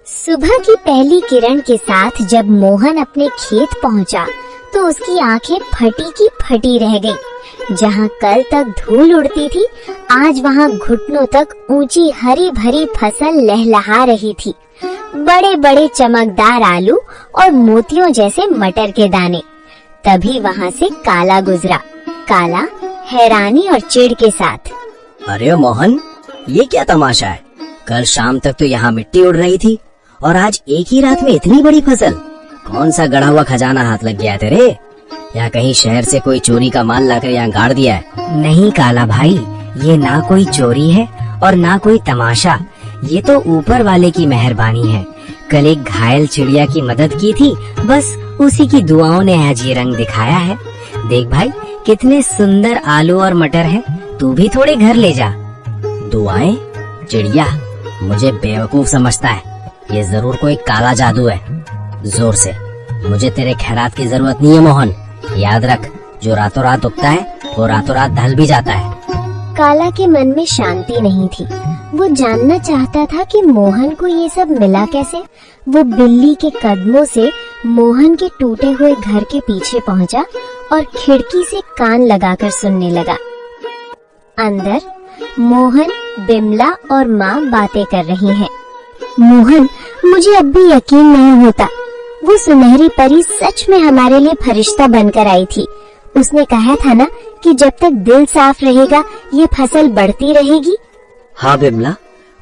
सुबह की पहली किरण के साथ जब मोहन अपने खेत पहुंचा तो उसकी आंखें फटी की फटी रह गईं। जहां कल तक धूल उड़ती थी, आज वहां घुटनों तक ऊंची हरी भरी फसल लहलहा रही थी। बड़े बड़े चमकदार आलू और मोतियों जैसे मटर के दाने। तभी वहां से काला गुजरा। काला हैरानी और चिढ़ के साथ, अरे मोहन, ये क्या तमाशा है? कल शाम तक तो यहाँ मिट्टी उड़ रही थी और आज एक ही रात में इतनी बड़ी फसल। कौन सा गड़ा हुआ खजाना हाथ लग गया है तेरे? या कहीं शहर से कोई चोरी का माल लाकर यहाँ गाड़ दिया है? नहीं काला भाई, ये ना कोई चोरी है और ना कोई तमाशा। ये तो ऊपर वाले की मेहरबानी है। कल एक घायल चिड़िया की मदद की थी, बस उसी की दुआओं ने आज ये रंग दिखाया है। देख भाई, कितने सुंदर आलू और मटर हैं। तू भी थोड़े घर ले जा। दुआएं? चिड़िया मुझे बेवकूफ समझता है। ये जरूर कोई काला जादू है। जोर से, मुझे तेरे खैरात की जरूरत नहीं है मोहन। याद रख, जो रातों रात उगता है वो रातों रात ढल भी जाता है। काला के मन में शांति नहीं थी। वो जानना चाहता था कि मोहन को ये सब मिला कैसे। वो बिल्ली के कदमों से मोहन के टूटे हुए घर के पीछे पहुंचा और खिड़की से कान लगाकर सुनने लगा। अंदर मोहन, बिमला और माँ बातें कर रही हैं। मोहन, मुझे अब भी यकीन नहीं होता। वो सुनहरी परी सच में हमारे लिए फरिश्ता बनकर आई थी। उसने कहा था ना कि जब तक दिल साफ रहेगा ये फसल बढ़ती रहेगी। हाँ बिमला,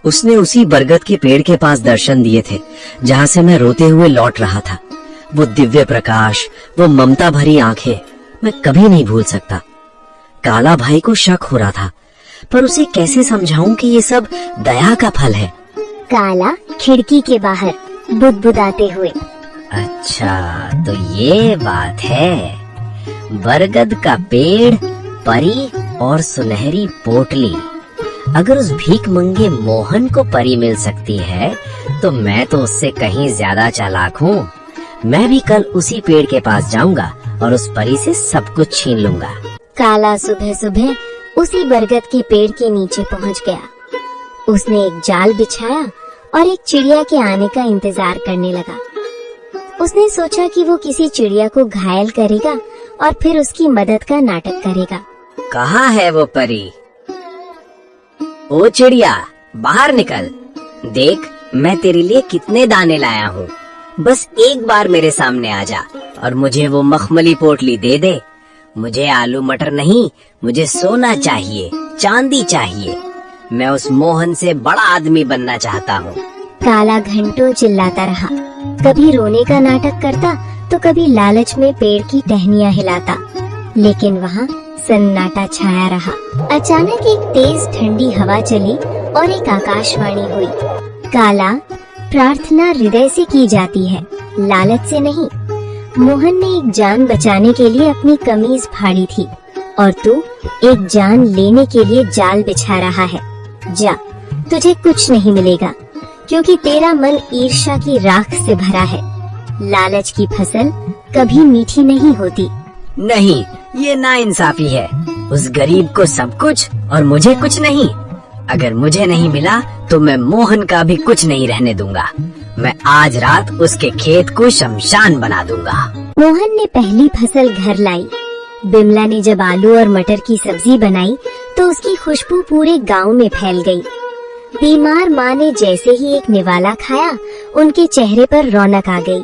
उसने उसी बरगद के पेड़ के पास दर्शन दिए थे जहाँ से मैं रोते हुए लौट रहा था। वो दिव्य प्रकाश, वो ममता भरी आंखें, मैं कभी नहीं भूल सकता। काला भाई को शक हो रहा था, पर उसे कैसे समझाऊं कि ये सब दया का फल है। काला खिड़की के बाहर बुदबुदाते हुए, अच्छा तो ये बात है। बरगद का पेड़, परी और सुनहरी पोटली। अगर उस भीख मंगे मोहन को परी मिल सकती है तो मैं तो उससे कहीं ज्यादा चालाक हूँ। मैं भी कल उसी पेड़ के पास जाऊंगा और उस परी से सब कुछ छीन लूंगा। काला सुबह सुबह उसी बरगद के पेड़ के नीचे पहुंच गया। उसने एक जाल बिछाया और एक चिड़िया के आने का इंतजार करने लगा। उसने सोचा कि वो किसी चिड़िया को घायल करेगा और फिर उसकी मदद का नाटक करेगा। कहाँ है वो परी? ओ चिड़िया, बाहर निकल। देख, मैं तेरे लिए कितने दाने लाया हूँ। बस एक बार मेरे सामने आ जा और मुझे वो मखमली पोटली दे दे। मुझे आलू मटर नहीं, मुझे सोना चाहिए, चांदी चाहिए। मैं उस मोहन से बड़ा आदमी बनना चाहता हूँ। काला घंटों चिल्लाता रहा। कभी रोने का नाटक करता तो कभी लालच में पेड़ की टहनियाँ हिलाता, लेकिन वहाँ सन्नाटा छाया रहा। अचानक एक तेज ठंडी हवा चली और एक आकाशवाणी हुई। काला, प्रार्थना हृदय से की जाती है, लालच से नहीं। मोहन ने एक जान बचाने के लिए अपनी कमीज फाड़ी थी और तू एक जान लेने के लिए जाल बिछा रहा है। जा, तुझे कुछ नहीं मिलेगा क्योंकि तेरा मन ईर्ष्या की राख से भरा है। लालच की फसल कभी मीठी नहीं होती। नहीं, ये नाइंसाफी है। उस गरीब को सब कुछ और मुझे कुछ नहीं। अगर मुझे नहीं मिला तो मैं मोहन का भी कुछ नहीं रहने दूंगा। मैं आज रात उसके खेत को शमशान बना दूंगा। मोहन ने पहली फसल घर लाई। बिमला ने जब आलू और मटर की सब्जी बनाई तो उसकी खुशबू पूरे गांव में फैल गई। बीमार माँ ने जैसे ही एक निवाला खाया, उनके चेहरे पर रौनक आ गई।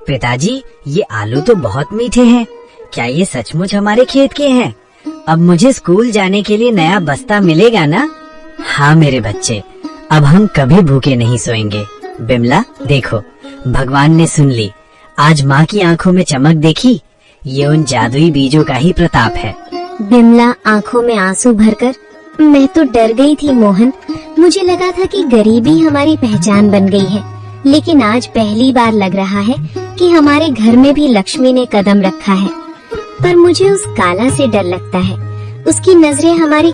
पिताजी, ये आलू तो बहुत मीठे हैं। क्या ये सचमुच हमारे खेत के हैं? अब मुझे स्कूल जाने के लिए नया बस्ता मिलेगा ना? हाँ मेरे बच्चे, अब हम कभी भूखे नहीं सोएंगे। बिमला देखो, भगवान ने सुन ली। आज माँ की आंखों में चमक देखी? ये उन जादुई बीजों का ही प्रताप है। बिमला आंखों में आंसू भरकर, मैं तो डर गई थी मोहन। मुझे लगा था कि गरीबी हमारी पहचान बन गई है, लेकिन आज पहली बार लग रहा है कि हमारे घर में भी लक्ष्मी ने कदम रखा है। पर मुझे उस काला से डर लगता है। उसकी नजरें हमारी